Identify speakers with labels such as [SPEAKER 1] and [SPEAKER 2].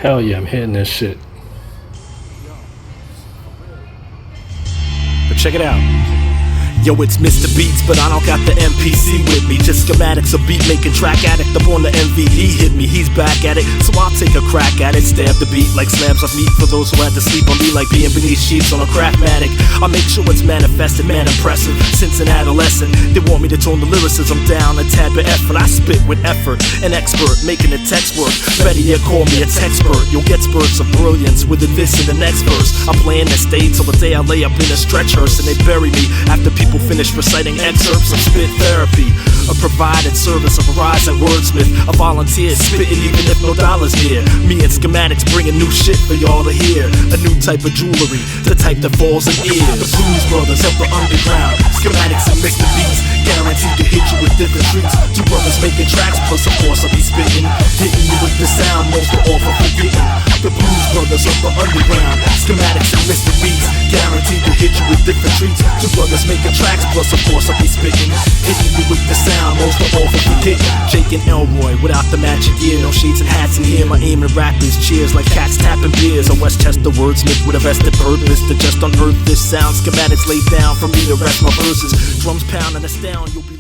[SPEAKER 1] Hell yeah, I'm hitting this shit.
[SPEAKER 2] But check it out. Yo, it's Mr. Beats, but I don't got the MPC with me. Just schematics of beat making track addict up on the MVD. Hit me, he's back at it, so I'll take a crack at it. Stab the beat like slabs of meat for those who had to sleep on me, like being beneath sheets on a craftmatic. I make sure it's manifested, man impressive. Since an adolescent, they want me to tone the lyricism down a tad bit effort. I spit with effort, an expert, making the text work. Better yet, call me a texpert. You'll get spurts of brilliance with this in the next verse. I play in the stay till the day I lay up in a stretch hearse and they bury me after people finish reciting excerpts of spit therapy. A provided service of a rising wordsmith, a volunteer spitting even if no dollars near. Me and schematics bringing new shit for y'all to hear. A new type of jewelry, the type that falls in ears. The Blues Brothers of the underground, schematics and Mr. Beats, guaranteed to hit you with different treats. Two brothers making tracks, plus of course I'll be spitting, hitting you with the sound most are all for forgetting. The Blues Brothers of the underground, schematics and Mr. Beats, guaranteed to hit you with different treats. Two brothers making tracks, plus of course I'll be spitting, hitting you with the sound most are all for forgetting. Jake and Elroy without the magic gear, no shades and hats in here. My aim and rap is cheers like cats tapping beers. A Westchester wordsmith with a vested purpose to just unearth this sound. Schematics laid down for me to rest my verses. Drums pound and astound.